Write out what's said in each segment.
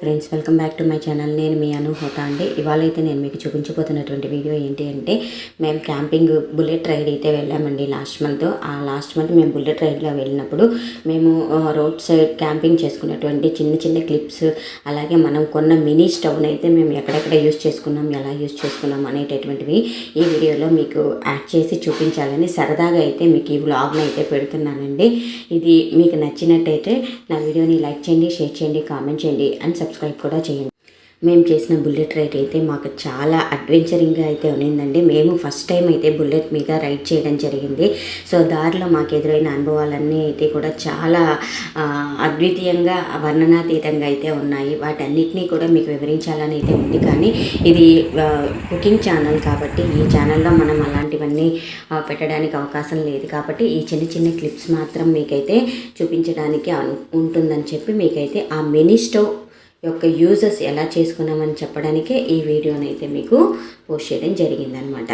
Friends, welcome back to my channel. నేను మీ హోతా అండి. ఇవాళ అయితే నేను మీకు చూపించబోతున్నటువంటి వీడియో ఏంటి అంటే, మేము క్యాంపింగ్ బుల్లెట్ రైడ్ అయితే వెళ్ళామండి లాస్ట్ మంత్ మేము బుల్లెట్ రైడ్లో వెళ్ళినప్పుడు మేము రోడ్ సైడ్ క్యాంపింగ్ చేసుకున్నటువంటి చిన్న చిన్న క్లిప్స్, అలాగే మనం కొన్న మినీ స్టవ్ని అయితే మేము ఎక్కడెక్కడ యూజ్ చేసుకున్నాం, ఎలా యూజ్ చేసుకున్నాం అనేటటువంటివి ఈ వీడియోలో మీకు యాడ్ చేసి చూపించాలని సరదాగా అయితే మీకు ఈ వ్లాగ్ని అయితే పెడుతున్నానండి. ఇది మీకు నచ్చినట్టయితే నా వీడియోని లైక్ చేయండి, షేర్ చేయండి, కామెంట్ చేయండి అండ్ సబ్స్క్రైబ్ కూడా చేయండి. మేము చేసిన బుల్లెట్ రైడ్ అయితే మాకు చాలా అడ్వెంచరింగ్గా అయితే ఉన్నిందండి. మేము ఫస్ట్ టైం అయితే బుల్లెట్ మీద రైడ్ చేయడం జరిగింది. సో దారిలో మాకు ఎదురైన అనుభవాలన్నీ అయితే కూడా చాలా అద్వితీయంగా, వర్ణనాతీతంగా అయితే ఉన్నాయి. వాటన్నిటినీ కూడా మీకు వివరించాలని అయితే ఉంది. కానీ ఇది కుకింగ్ ఛానల్ కాబట్టి ఈ ఛానల్లో మనం అలాంటివన్నీ పెట్టడానికి అవకాశం లేదు. కాబట్టి ఈ చిన్న చిన్న క్లిప్స్ మాత్రం మీకైతే చూపించడానికి ఉంటుందని చెప్పి మీకైతే ఆ మినీ స్టవ్ యొక్క యూజెస్ ఎలా చేసుకున్నామని చెప్పడానికే ఈ వీడియోని అయితే మీకు పోస్ట్ చేయడం జరిగిందనమాట.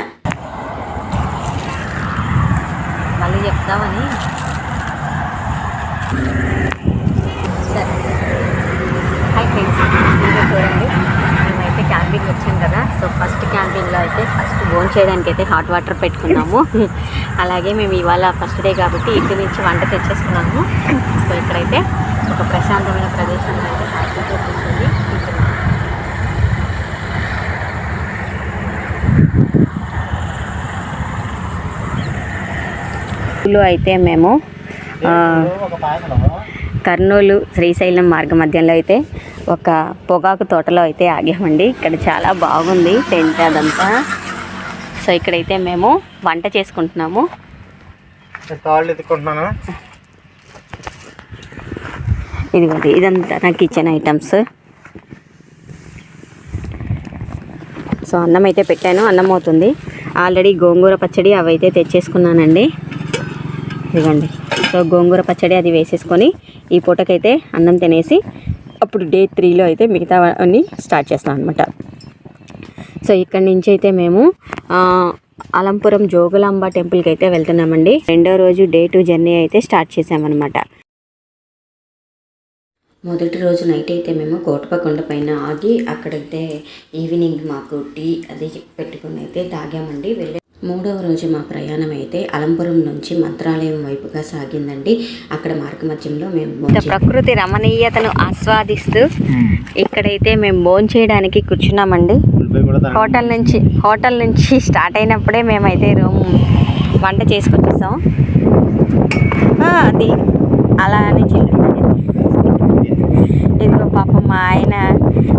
మళ్ళీ చెప్తామని సరే. హాయ్ ఫ్రెండ్స్, చూడండి, మేమైతే క్యాంపింగ్ వచ్చాం కదా. సో ఫస్ట్ క్యాంపింగ్లో అయితే భోజనం చేయడానికి అయితే హాట్ వాటర్ పెట్టుకున్నాము. అలాగే మేము ఇవాళ ఫస్ట్ డే కాబట్టి ఇంటి నుంచి వంట తెచ్చేసుకున్నాము. సో ఇక్కడైతే ఒక ప్రశాంతమైన ప్రదేశంలో అయితే కూర్చొని అయితే మేము కర్నూలు శ్రీశైలం మార్గ మధ్యంలో అయితే ఒక పొగాకు తోటలో అయితే ఆగామండి. ఇక్కడ చాలా బాగుంది టెంట్ అదంతా. సో ఇక్కడైతే మేము వంట చేసుకుంటున్నాము. ఇదిగోండి, ఇదంతా నా కిచెన్ ఐటమ్స్. సో అన్నం అయితే పెట్టాను, అన్నం అవుతుంది. ఆల్రెడీ గోంగూర పచ్చడి అవి అయితే తెచ్చేసుకున్నానండి. ఇదిగోండి, సో గోంగూర పచ్చడి అది వేసేసుకొని ఈ పూటకైతే అన్నం తినేసి అప్పుడు డే 3లో అయితే మిగతా అన్నీ స్టార్ట్ చేస్తాం అనమాట. సో ఇక్కడి నుంచి అయితే మేము అలంపురం జోగులాంబ టెంపుల్కి అయితే వెళ్తున్నామండి. రెండో రోజు డే 2 జర్నీ అయితే స్టార్ట్ చేసామన్నమాట. మొదటి రోజు నైట్ అయితే మేము కోటపకొండ పైన ఆగి అక్కడైతే ఈవినింగ్ మాకు టీ అది పెట్టుకుని అయితే తాగామండి. మూడవ రోజు మా ప్రయాణం అయితే అలంపురం నుంచి మంత్రాలయం వైపుగా సాగిందండి. అక్కడ మార్గమధ్యంలో మేము ప్రకృతి రమణీయతను ఆస్వాదిస్తూ ఇక్కడైతే మేము భోజనం చేయడానికి కూర్చున్నామండి. హోటల్ నుంచి స్టార్ట్ అయినప్పుడే మేమైతే వంట చేసుకొచ్చేసాం. అది అలా అని ఇదిగో పాపం మా ఆయన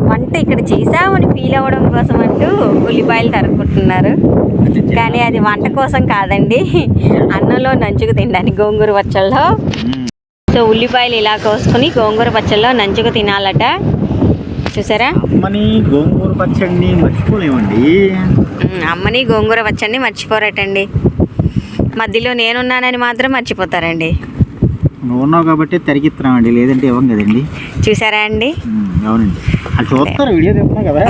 వంట ఇక్కడ చేసామని ఫీల్ అవ్వడం కోసం అంటూ ఉల్లిపాయలు తరుక్కుంటున్నారు. కానీ అది వంట కోసం కాదండి, అన్నంలో నంచుకు తినడానికి గోంగూర పచ్చళ్ళలో. సో ఉల్లిపాయలు ఇలా కోసుకుని గోంగూర పచ్చళ్ళలో నంచుకు తినాలట. చూసారా, అమ్మని గోంగూర పచ్చడిని మర్చిపోలేమండి. అమ్మని గోంగూర పచ్చడిని మర్చిపోరటండి. మధ్యలో నేనున్నానని మాత్రం మర్చిపోతారండి. నువ్వు ఉన్నావు కాబట్టి తరిగిస్తున్నామండి, లేదంటే ఇవ్వం కదండి. చూసారా అండి? అవునండి, అది చూస్తారు, వీడియో చెప్తున్నా కదా.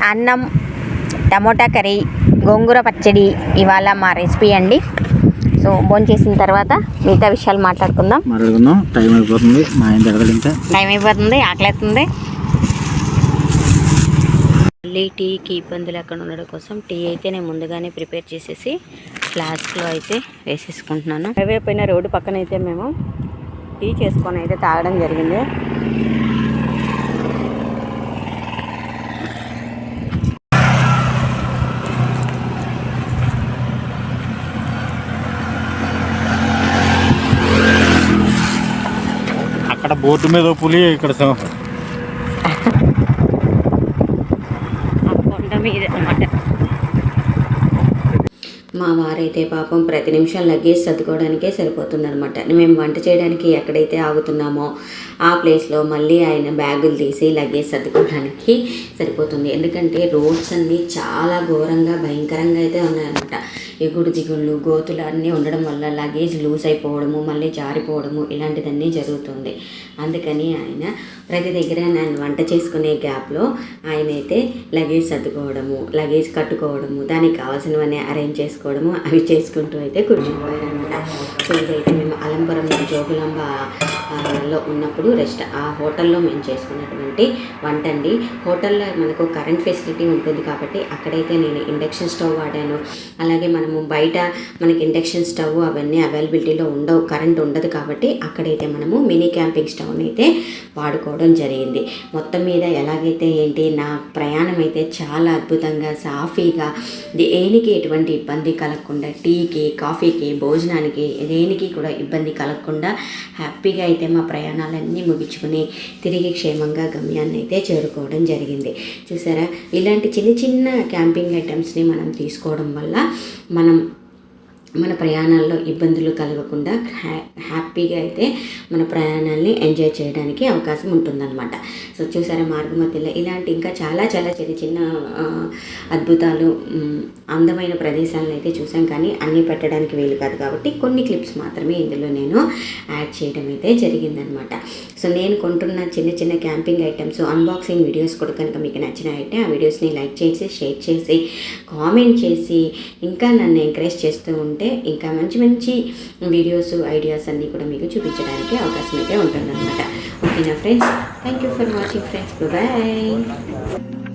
అన్నం, టమోటా కర్రీ, గోంగూర పచ్చడి ఇవాళ మా రెసిపీ అండి. సో భోజనం చేసిన తర్వాత మిగతా విషయాలు మాట్లాడుకుందాం. టైం అయిపోతుంది, మా ఆయన ఇంకా టైం అయిపోతుంది, ఆకలిస్తుంది. మళ్ళీ టీకి ఇబ్బంది లేకుండా ఉండడం కోసం టీ అయితే నేను ముందుగానే ప్రిపేర్ చేసేసి ఫ్లాస్క్లో అయితే వేసేసుకుంటున్నాను. హైవే పైన రోడ్డు పక్కన అయితే మేము టీ చేసుకొని అయితే తాగడం జరిగింది. అక్కడ బోర్డు మీద పులి, ఇక్కడ కొండ మీద అన్నమాట. మా వారైతే పాపం ప్రతి నిమిషం లగేజ్ సర్దుకోవడానికే సరిపోతుందనమాట. మేము వంట చేయడానికి ఎక్కడైతే ఆగుతున్నామో ఆ ప్లేస్లో మళ్ళీ ఆయన బ్యాగులు తీసి లగేజ్ సర్దుకోవడానికి సరిపోతుంది. ఎందుకంటే రోడ్స్ అన్నీ చాలా ఘోరంగా, భయంకరంగా అయితే ఉన్నాయన్నమాట. ఎగుడు దిగుళ్ళు, గోతులు అన్నీ ఉండడం వల్ల లగేజ్ లూజ్ అయిపోవడము, మళ్ళీ జారిపోవడము ఇలాంటిదన్నీ జరుగుతుంది. అందుకని ఆయన ప్రతి దగ్గర నేను వంట చేసుకునే గ్యాప్లో ఆయన అయితే లగేజ్ సర్దుకోవడము, లగేజ్ కట్టుకోవడము, దానికి కావాల్సినవన్నీ అరేంజ్ చేసుకోవడము అవి చేసుకుంటూ అయితే కూర్చునిపోయారనమాట. సో ఇదైతే మేము అలంపురం జోగులాంబలో ఉన్నప్పుడు ఆ హోటల్లో మేము చేసుకున్నటువంటి వంట అండి. హోటల్లో మనకు కరెంట్ ఫెసిలిటీ ఉంటుంది కాబట్టి అక్కడైతే నేను ఇండక్షన్ స్టవ్ వాడాను. అలాగే మనము బయట మనకి ఇండక్షన్ స్టవ్ అవన్నీ అవైలబిలిటీలో ఉండవు, కరెంట్ ఉండదు కాబట్టి అక్కడైతే మనము మినీ క్యాంపింగ్ స్టవ్ని అయితే వాడుకోవడం జరిగింది. మొత్తం మీద ఎలాగైతే ఏంటి నా ప్రయాణం అయితే చాలా అద్భుతంగా సాఫీగా దేనికి ఎటువంటి ఇబ్బంది కలగకుండా, టీకి కాఫీకి భోజనానికి దేనికి కూడా ఇబ్బంది కలగకుండా హ్యాపీగా అయితే మా ప్రయాణాలన్నీ ముగించుకుని తిరిగి క్షేమంగా గమ్యాన్ని అయితే చేరుకోవడం జరిగింది. చూసారా, ఇలాంటి చిన్న చిన్న క్యాంపింగ్ ఐటమ్స్ని మనం తీసుకోవడం వల్ల మన ప్రయాణాల్లో ఇబ్బందులు కలగకుండా హ్యాపీగా అయితే మన ప్రయాణాన్ని ఎంజాయ్ చేయడానికి అవకాశం ఉంటుందన్నమాట. సో చూసారా, మార్గమధ్యలో ఇలాంటి ఇంకా చాలా చాలా చిన్న చిన్న అద్భుతాలు, అందమైన ప్రదేశాలను అయితే చూసాం. కానీ అన్నీ పెట్టడానికి వీలు కాదు కాబట్టి కొన్ని క్లిప్స్ మాత్రమే ఇందులో నేను యాడ్ చేయడం అయితే జరిగిందనమాట. సో నేను కొంటున్న చిన్న చిన్న క్యాంపింగ్ ఐటమ్స్ అన్బాక్సింగ్ వీడియోస్ కూడా కనుక మీకు నచ్చినాయంటే ఆ వీడియోస్ని లైక్ చేసి, షేర్ చేసి, కామెంట్ చేసి ఇంకా నన్ను ఎంకరేజ్ చేస్తూ ఉంటే ఇంకా మంచి మంచి వీడియోస్, ఐడియాస్ అన్నీ కూడా మీకు చూపించడానికి అవకాశం అయితే ఉంటుందన్నమాట. ఓకేనా friends, thank you for watching friends, bye.